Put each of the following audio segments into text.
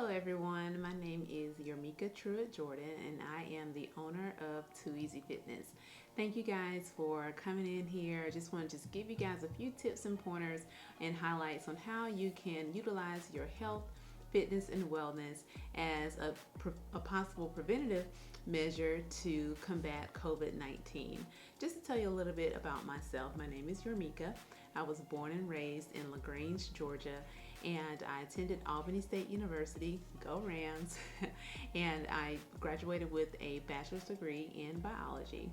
Hello everyone, my name is Yarmika Truitt Jordan and I am the owner of 2EasyFitness. Thank you guys for coming in here. I just want to give you guys a few tips and pointers and highlights on how you can utilize your health, fitness, and wellness as a possible preventative measure to combat COVID-19. Just to tell you a little bit about myself, my name is Yarmika. I was born and raised in LaGrange, Georgia, and I attended Albany State University, go Rams, and I graduated with a bachelor's degree in biology.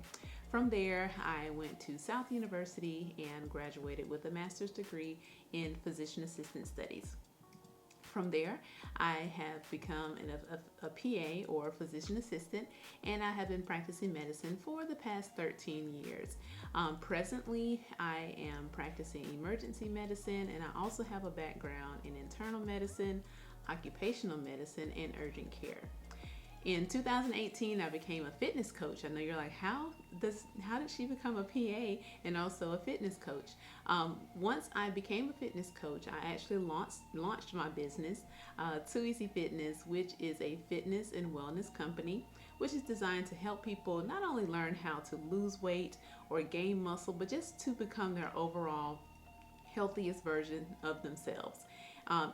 From there, I went to South University and graduated with a master's degree in physician assistant studies. From there, I have become a PA or physician assistant, and I have been practicing medicine for the past 13 years. Presently, I am practicing emergency medicine, and I also have a background in internal medicine, occupational medicine, and urgent care. In 2018, I became a fitness coach. I know you're like, how did she become a PA and also a fitness coach? Once I became a fitness coach, I actually launched my business, 2EasyFitness, which is a fitness and wellness company, which is designed to help people not only learn how to lose weight or gain muscle, but just to become their overall healthiest version of themselves.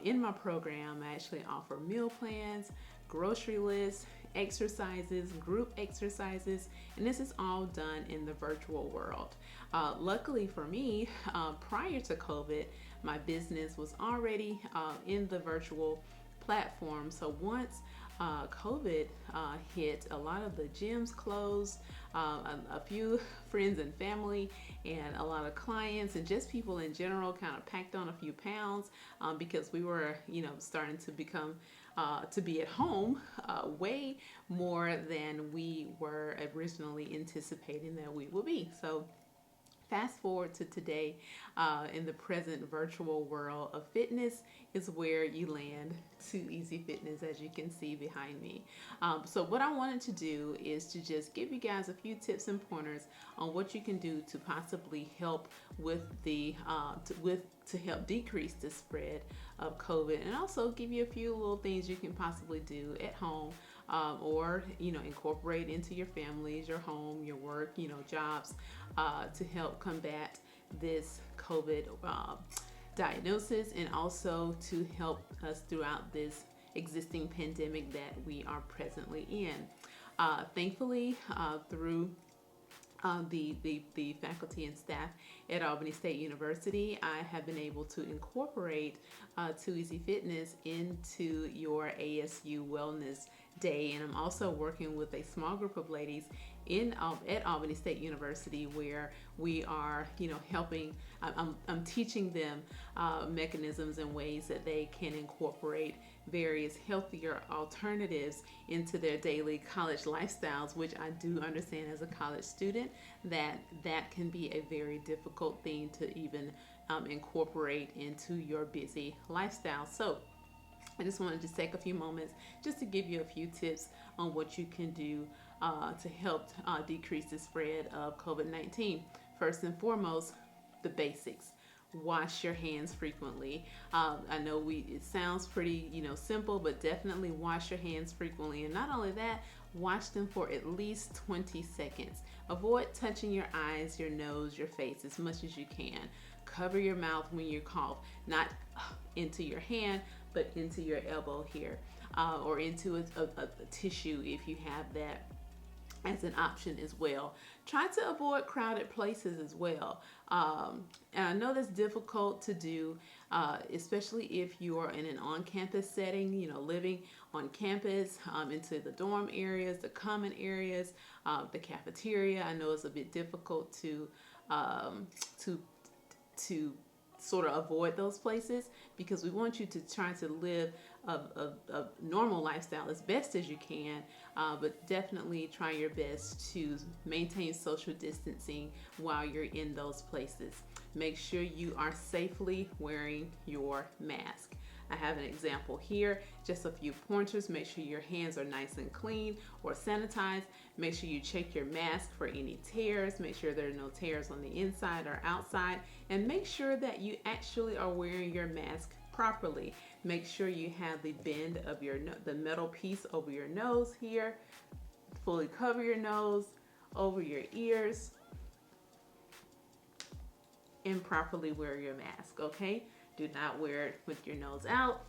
In my program, I actually offer meal plans, grocery lists, exercises, group exercises, and this is all done in the virtual world. Luckily for me, prior to COVID, my business was already in the virtual platform. So once COVID hit, a lot of the gyms closed, a few friends and family and a lot of clients and just people in general kind of packed on a few pounds because we were, starting to become to be at home way more than we were originally anticipating that we would be. So fast forward to today, in the present virtual world of fitness is where you land 2EasyFitness, as you can see behind me. So what I wanted to do is to just give you guys a few tips and pointers on what you can do to possibly help with the to help decrease the spread of COVID, and also give you a few little things you can possibly do at home, or incorporate into your families, your home, your work, jobs, to help combat this COVID diagnosis, and also to help us throughout this existing pandemic that we are presently in. Thankfully, through the faculty and staff at Albany State University, I have been able to incorporate 2EasyFitness into your ASU Wellness Day, and I'm also working with a small group of ladies at Albany State University where we are, helping. I'm teaching them mechanisms and ways that they can incorporate various healthier alternatives into their daily college lifestyles, which I do understand as a college student that can be a very difficult thing to even incorporate into your busy lifestyle. So I just wanted to take a few moments just to give you a few tips on what you can do to help decrease the spread of COVID-19. First and foremost, the basics. Wash your hands frequently. I know it sounds pretty, simple, but definitely wash your hands frequently. And not only that, wash them for at least 20 seconds. Avoid touching your eyes, your nose, your face as much as you can. Cover your mouth when you cough, not into your hand, but into your elbow here, or into a tissue if you have that as an option as well. Try to avoid crowded places as well. And I know that's difficult to do, especially if you are in an on-campus setting, living on campus, into the dorm areas, the common areas, the cafeteria. I know it's a bit difficult to sort of avoid those places, because we want you to try to live a normal lifestyle as best as you can, but definitely try your best to maintain social distancing while you're in those places. Make sure you are safely wearing your mask. I have an example here, just a few pointers. Make sure your hands are nice and clean or sanitized. Make sure you check your mask for any tears. Make sure there are no tears on the inside or outside. And make sure that you actually are wearing your mask properly. Make sure you have the bend of the metal piece over your nose here. Fully cover your nose, over your ears, and properly wear your mask, okay? Do not wear it with your nose out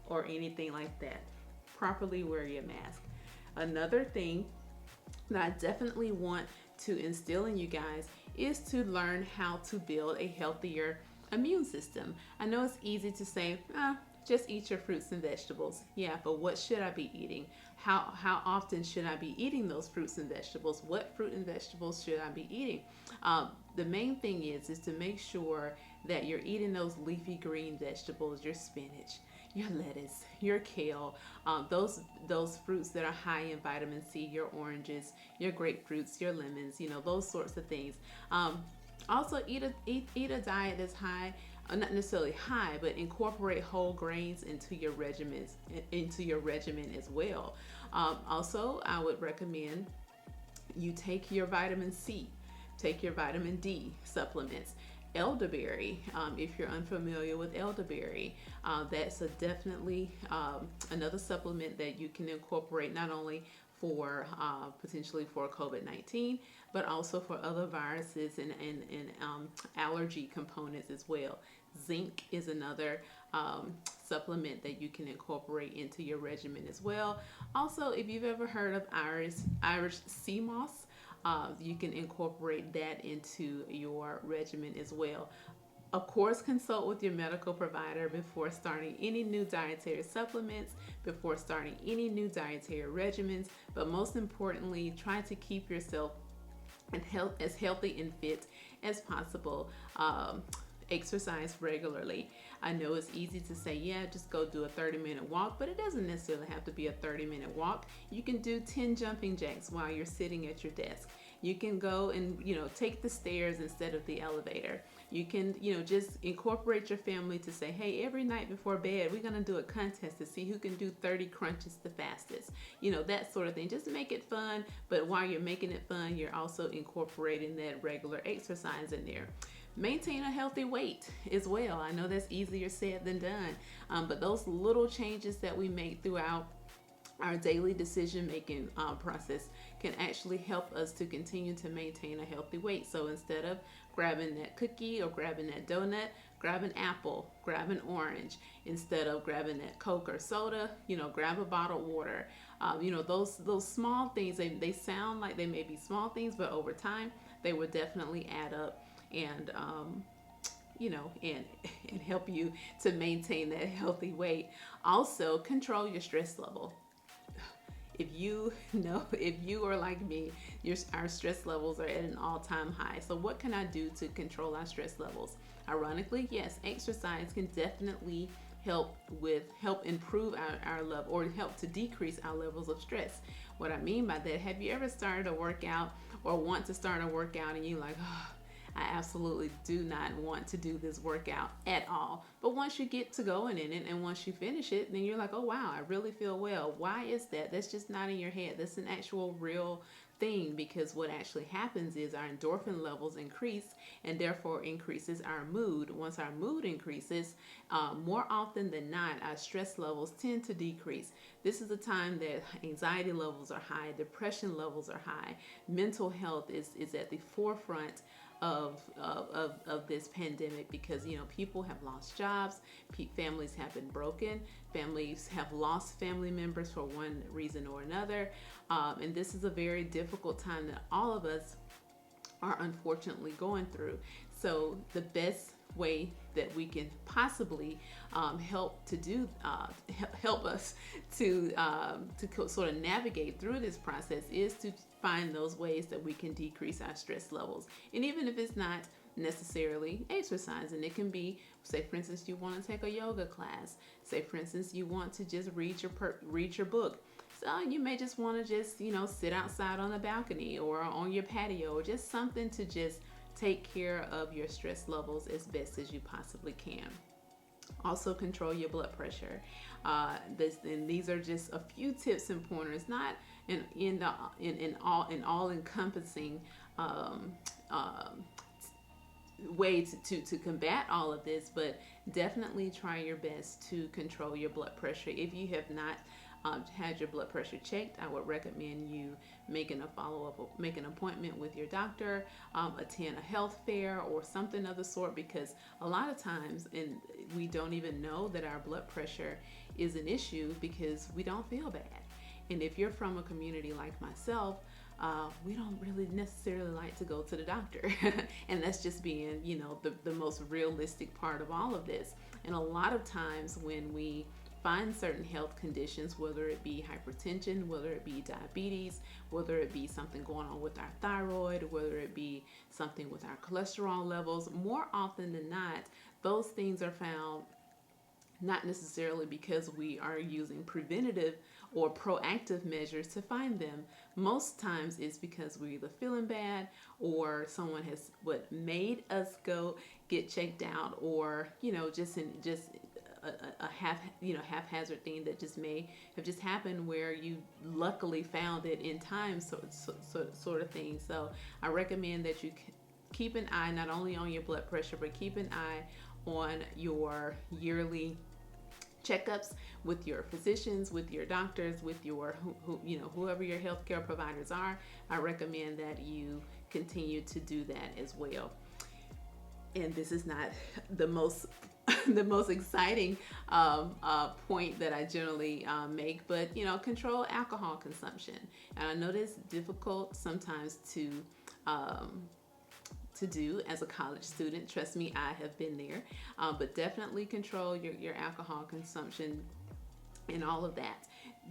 or anything like that. Properly wear your mask. Another thing that I definitely want to instill in you guys is to learn how to build a healthier immune system. I know it's easy to say, just eat your fruits and vegetables. Yeah, but what should I be eating? How often should I be eating those fruits and vegetables? What fruit and vegetables should I be eating? The main thing is to make sure that you're eating those leafy green vegetables, your spinach, your lettuce, your kale, those fruits that are high in vitamin C, your oranges, your grapefruits, your lemons, those sorts of things. Also, eat a diet that's high, not necessarily high, but incorporate whole grains into your regimen as well. Also, I would recommend you take your vitamin C, take your vitamin D supplements. Elderberry, if you're unfamiliar with elderberry, that's definitely another supplement that you can incorporate not only for potentially for COVID-19, but also for other viruses and allergy components as well. Zinc is another supplement that you can incorporate into your regimen as well. Also, if you've ever heard of Irish sea moss, you can incorporate that into your regimen as well. Of course, consult with your medical provider before starting any new dietary supplements, before starting any new dietary regimens, but most importantly, try to keep yourself as healthy and fit as possible. Exercise regularly. I know it's easy to say, yeah, just go do a 30-minute walk, but it doesn't necessarily have to be a 30-minute walk. You can do 10 jumping jacks while you're sitting at your desk. You can go and, take the stairs instead of the elevator. You can, just incorporate your family to say, hey, every night before bed, we're going to do a contest to see who can do 30 crunches the fastest. That sort of thing. Just make it fun. But while you're making it fun, you're also incorporating that regular exercise in there. Maintain a healthy weight as well. I know that's easier said than done, but those little changes that we make throughout our daily decision-making process can actually help us to continue to maintain a healthy weight. So instead of grabbing that cookie or grabbing that donut, grab an apple, grab an orange. Instead of grabbing that Coke or soda, grab a bottled water. Those small things, they sound like they may be small things, but over time, they will definitely add up and and help you to maintain that healthy weight. Also, control your stress level. If you are like me, our stress levels are at an all-time high. So what can I do to control our stress levels? Ironically, yes, exercise can definitely help improve our level, or help to decrease our levels of stress. What I mean by that, have you ever started a workout or want to start a workout and you're like, oh, I absolutely do not want to do this workout at all. But once you get to going in it and once you finish it, then you're like, oh wow, I really feel well. Why is that? That's just not in your head. That's an actual real thing, because what actually happens is our endorphin levels increase and therefore increases our mood. Once our mood increases, more often than not, our stress levels tend to decrease. This is a time that anxiety levels are high, depression levels are high, mental health is at the forefront of this pandemic, because people have lost jobs, families have been broken, families have lost family members for one reason or another, and this is a very difficult time that all of us are unfortunately going through. So the best way that we can possibly help us to sort of navigate through this process is to find those ways that we can decrease our stress levels. And even if it's not necessarily exercise, and it can be, say for instance, you want to take a yoga class, say for instance you want to just read your book. So you may just want to just sit outside on the balcony or on your patio, or just something to just take care of your stress levels as best as you possibly can. Also, control your blood pressure. These are just a few tips and pointers, not in all encompassing way to combat all of this, but definitely try your best to control your blood pressure. If you have not had your blood pressure checked, I would recommend you making a follow-up, make an appointment with your doctor, attend a health fair or something of the sort, because a lot of times we don't even know that our blood pressure is an issue because we don't feel bad. And if you're from a community like myself, we don't really necessarily like to go to the doctor. And that's just being, the most realistic part of all of this. And a lot of times when we find certain health conditions, whether it be hypertension, whether it be diabetes, whether it be something going on with our thyroid, whether it be something with our cholesterol levels, more often than not, those things are found not necessarily because we are using preventative or proactive measures to find them. Most times it's because we're either feeling bad or someone has made us go get checked out, or just a haphazard thing that just may have just happened where you luckily found it in time, sort of thing. So I recommend that you keep an eye not only on your blood pressure, but keep an eye on your yearly checkups with your physicians, with your doctors, with your whoever your healthcare providers are. I recommend that you continue to do that as well. And this is not the most the most exciting point that I generally make, but control alcohol consumption. And I know it's difficult sometimes to do as a college student. Trust me, I have been there. But definitely control your alcohol consumption and all of that.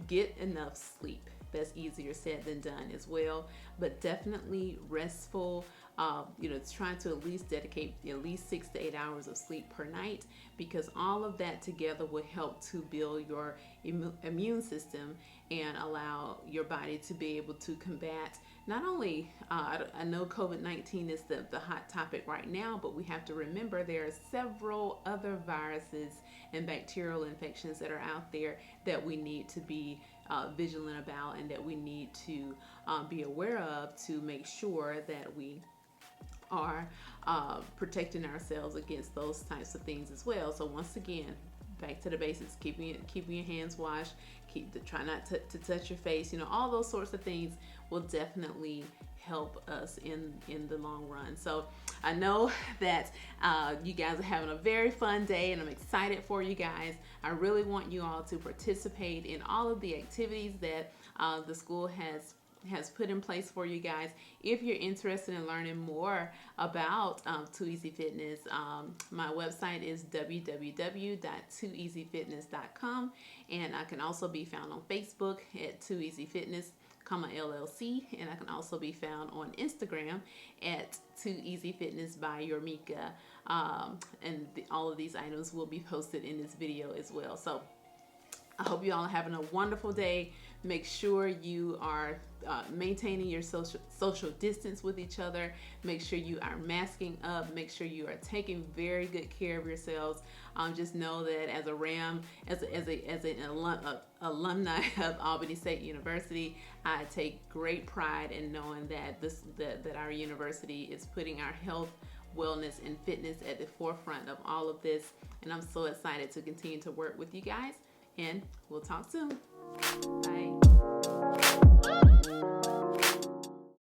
Get enough sleep. That's easier said than done as well, but definitely restful. Trying to at least dedicate at least 6 to 8 hours of sleep per night, because all of that together will help to build your immune system and allow your body to be able to combat not only, I know COVID-19 is the hot topic right now, but we have to remember there are several other viruses and bacterial infections that are out there that we need to be vigilant about, and that we need to be aware of to make sure that we are protecting ourselves against those types of things as well. So once again, back to the basics: keeping your hands washed, try not to touch your face. All those sorts of things will definitely help us in the long run. So I know that you guys are having a very fun day, and I'm excited for you guys. I really want you all to participate in all of the activities that the school has put in place for you guys. If you're interested in learning more about 2EasyFitness, my website is www.2easyfitness.com, and I can also be found on Facebook at 2EasyFitness, LLC, and I can also be found on Instagram at 2EasyFitness by Yormika, and all of these items will be posted in this video as well. So I hope you all are having a wonderful day. Make sure you are maintaining your social distance with each other. Make sure you are masking up. Make sure you are taking very good care of yourselves. Just know that as an alumni of Albany State University, I take great pride in knowing that that our university is putting our health, wellness, and fitness at the forefront of all of this. And I'm so excited to continue to work with you guys. And we'll talk soon. Bye.